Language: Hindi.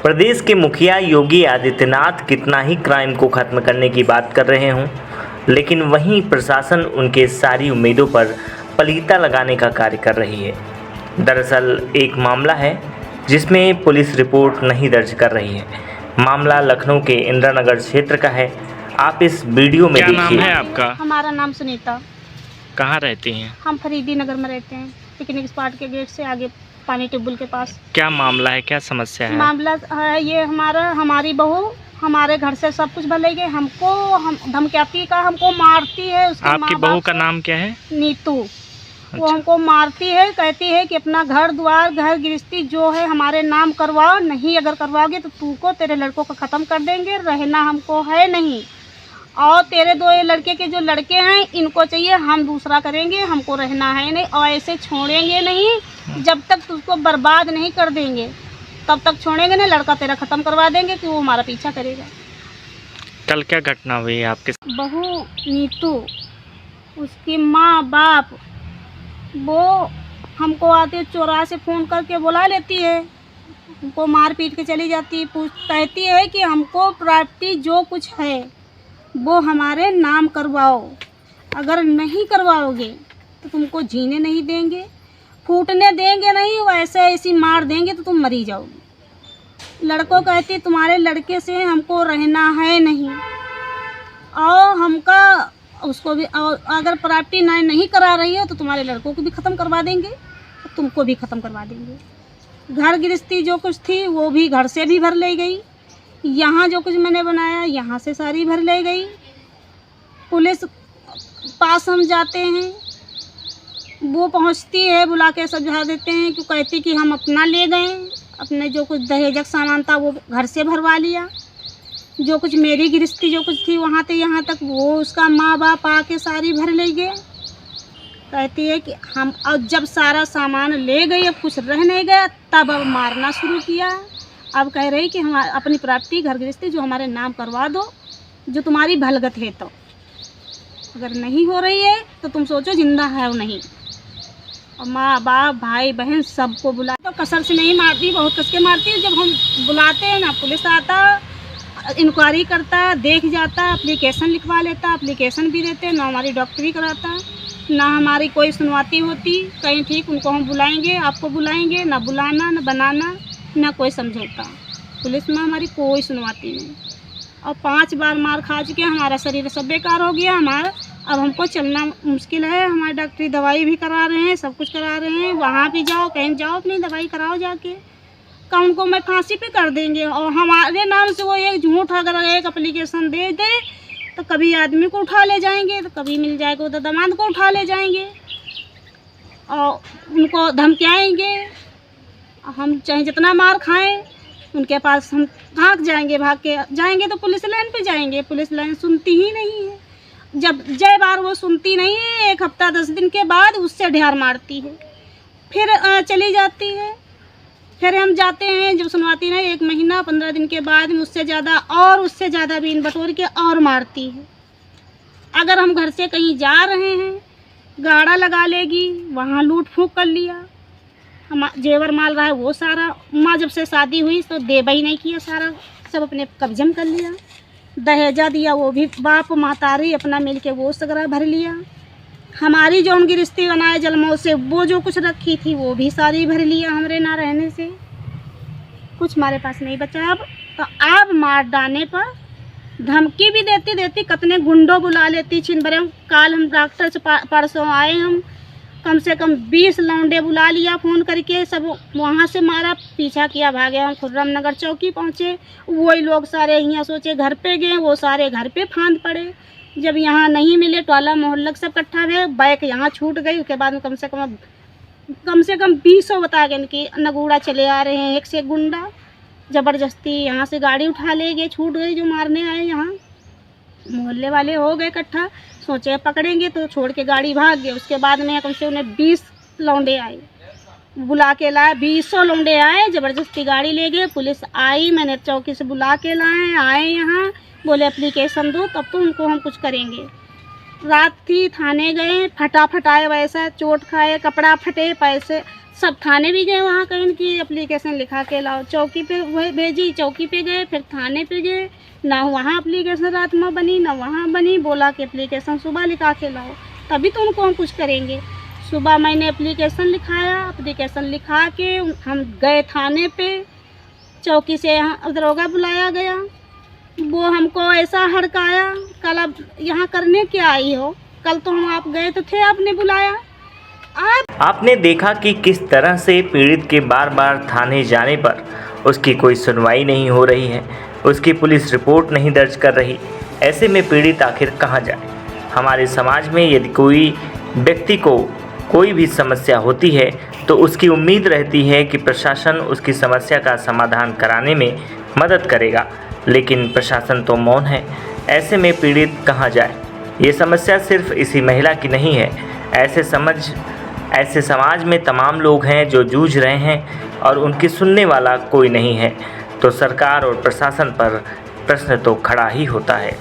प्रदेश के मुखिया योगी आदित्यनाथ कितना ही क्राइम को खत्म करने की बात कर रहे हों, लेकिन वहीं प्रशासन उनके सारी उम्मीदों पर पलीता लगाने का कार्य कर रही है। दरअसल एक मामला है जिसमें पुलिस रिपोर्ट नहीं दर्ज कर रही है। मामला लखनऊ के इंदिरा नगर क्षेत्र का है। आप इस वीडियो में देखिए। क्या नाम है आपका? हमारा नाम सुनीता। कहाँ रहती हैं? हम फरीदी नगर में रहते हैं, पिकनिक स्पॉट के गेट से आगे पानी टेबल के पास। क्या मामला है, क्या समस्या है? मामला है ये हमारी बहू हमारे घर से सब कुछ भले गए, हम धमकाती का, हमको मारती है। आपकी बहू का नाम क्या है? नीतू। अच्छा। वो हमको मारती है, कहती है कि अपना घर द्वार घर गृहस्थी जो है हमारे नाम करवाओ, नहीं अगर करवाओगे तो तू को तेरे लड़कों को ख़त्म कर देंगे, रहना हमको है नहीं। और तेरे दो ये लड़के के जो लड़के हैं इनको चाहिए, हम दूसरा करेंगे, हमको रहना है नहीं। और ऐसे छोड़ेंगे नहीं जब तक तुझको बर्बाद नहीं कर देंगे, तब तक छोड़ेंगे नहीं। लड़का तेरा ख़त्म करवा देंगे कि वो हमारा पीछा करेगा। कल क्या घटना हुई है आपके? बहू नीतू, उसकी माँ बाप वो हमको आते चौराहे से फ़ोन करके बुला लेती है, हमको मार पीट के चली जाती है। कहती है कि हमको प्रॉपर्टी जो कुछ है वो हमारे नाम करवाओ, अगर नहीं करवाओगे तो तुमको जीने नहीं देंगे, फूटने देंगे नहीं, वैसे ऐसी मार देंगे तो तुम मरी जाओगी। लड़कों कहती तुम्हारे लड़के से हमको रहना है नहीं, और हमका उसको भी, और अगर प्रॉपर्टी नहीं करा रही है तो तुम्हारे लड़कों को भी ख़त्म करवा देंगे, तुमको भी ख़त्म करवा देंगे। घर गृहस्थी जो कुछ थी वो भी घर से भी भर ले गई, यहाँ जो कुछ मैंने बनाया यहाँ से सारी भर ले गई। पुलिस पास हम जाते हैं, वो पहुँचती है, बुला के समझा देते हैं, कि कहती कि हम अपना ले गए, अपने जो कुछ दहेजक सामान था वो घर से भरवा लिया, जो कुछ मेरी गृहस्थी जो कुछ थी वहाँ से यहाँ तक वो उसका माँ बाप आके सारी भर ले गए। कहती है कि हम, और जब सारा सामान ले गई, अब कुछ रह नहीं गया, तब अब मारना शुरू किया। अब कह रही कि हम अपनी प्रॉपर्टी घर गृहस्थी जो हमारे नाम करवा दो, जो तुम्हारी भलगत है, तो अगर नहीं हो रही है तो तुम सोचो जिंदा है और नहीं। और माँ बाप भाई बहन सबको बुला, तो कसर से नहीं मारती, बहुत कस के मारती है। जब हम बुलाते हैं ना पुलिस आता, इंक्वायरी करता, देख जाता, एप्लीकेशन लिखवा लेता, एप्लीकेशन भी देते, ना हमारी डॉक्टरी कराता, ना हमारी कोई सुनवाती होती। कहीं ठीक उनको हम बुलाएंगे, आपको बुलाएंगे, ना बुलाना ना बनाना ना कोई समझौता। पुलिस में हमारी कोई सुनवाती नहीं। और 5 बार मार खा चुके, हमारा शरीर सब बेकार हो गया हमारा। अब हमको चलना मुश्किल है, हमारी डॉक्टरी दवाई भी करा रहे हैं, सब कुछ करा रहे हैं। वहाँ भी जाओ, कहीं जाओ, अपनी दवाई कराओ जाके, का उनको मैं फांसी पे कर देंगे। और हमारे नाम से वो एक झूठ अगर एक एप्लीकेशन दे दे तो कभी आदमी को उठा ले जाएंगे, तो कभी मिल जाएगा तो दामाद को उठा ले जाएंगे और उनको धमकाएंगे। हम चाहे जितना मार खाएं उनके पास हम भाग के जाएंगे तो पुलिस लाइन पे जाएंगे। पुलिस लाइन सुनती ही नहीं है। जब जय बार वो सुनती नहीं है, 1 हफ्ता 10 दिन के बाद उससे ढेर मारती है, फिर चली जाती है। फिर हम जाते हैं, जब सुनवाती नहीं, 1 महीना 15 दिन के बाद उससे ज़्यादा भी इन बटोर के और मारती है। अगर हम घर से कहीं जा रहे हैं, गाड़ा लगा लेगी, वहाँ लूट फूँक कर लिया, हम जेवर माल रहा है वो सारा। माँ जब से शादी हुई तो देवा ही नहीं किया, सारा सब अपने कब्जे में कर लिया। दहेजा दिया वो भी बाप मातारी अपना मिल के वो सगरा भर लिया। हमारी जो उनकी रिश्ते बनाए जन्मों से वो जो कुछ रखी थी वो भी सारी भर लिया। हमरे ना रहने से कुछ हमारे पास नहीं बचा। अब तो आप मार डालने पर धमकी भी देती कितने गुंडों बुला लेती छिनभरे। काल हम डॉक्टर से परसों आए, हम कम से कम 20 लौंडे बुला लिया फ़ोन करके, सब वहाँ से मारा, पीछा किया, भागे। हम खुर्रम नगर चौकी पहुँचे, वही लोग सारे यहाँ सोचे घर पे गए, वो सारे घर पे फांद पड़े। जब यहाँ नहीं मिले, टोला मोहल्ला सब इकट्ठा हुए, बाइक यहाँ छूट गई। उसके बाद में कम से कम 20 बता गए कि नगूड़ा चले आ रहे हैं, एक से एक गुंडा ज़बरदस्ती यहाँ से गाड़ी उठा ले गए, छूट गई जो मारने आए। यहाँ मोहल्ले वाले हो गए इकट्ठा, सोचे पकड़ेंगे तो छोड़ के गाड़ी भाग गए। उसके बाद में कम से उन्हें 20 लौंडे आए, बुला के लाए, 20 लौंडे आए, ज़बरदस्ती गाड़ी ले गए। पुलिस आई, मैंने चौकी से बुला के लाए, आए यहाँ, बोले एप्लीकेशन दो तब तो उनको हम कुछ करेंगे। रात थी, थाने गए, फटाए वैसा, चोट खाए, कपड़ा फटे, सब थाने भी गए, वहाँ कहीं की एप्लीकेशन लिखा के लाओ, चौकी पे भेजी, चौकी पे गए, फिर थाने पे गए, ना वहाँ एप्लीकेशन रात में बनी ना वहाँ बनी। बोला कि एप्लीकेशन सुबह लिखा के लाओ, तभी तो उनको हम कुछ करेंगे। सुबह मैंने एप्लीकेशन लिखाया, एप्लीकेशन लिखा के हम गए थाने पे, चौकी से यहाँ दरोगा बुलाया गया। वो हमको ऐसा हड़काया, कल अब यहाँ करने क्या आई हो, कल तो हम आप गए तो थे, आपने बुलाया। आपने देखा कि किस तरह से पीड़ित के बार बार थाने जाने पर उसकी कोई सुनवाई नहीं हो रही है, उसकी पुलिस रिपोर्ट नहीं दर्ज कर रही। ऐसे में पीड़ित आखिर कहाँ जाए। हमारे समाज में यदि कोई व्यक्ति को कोई भी समस्या होती है तो उसकी उम्मीद रहती है कि प्रशासन उसकी समस्या का समाधान कराने में मदद करेगा, लेकिन प्रशासन तो मौन है। ऐसे में पीड़ित कहाँ जाए। ये समस्या सिर्फ इसी महिला की नहीं है, ऐसे समाज में तमाम लोग हैं जो जूझ रहे हैं और उनकी सुनने वाला कोई नहीं है। तो सरकार और प्रशासन पर प्रश्न तो खड़ा ही होता है।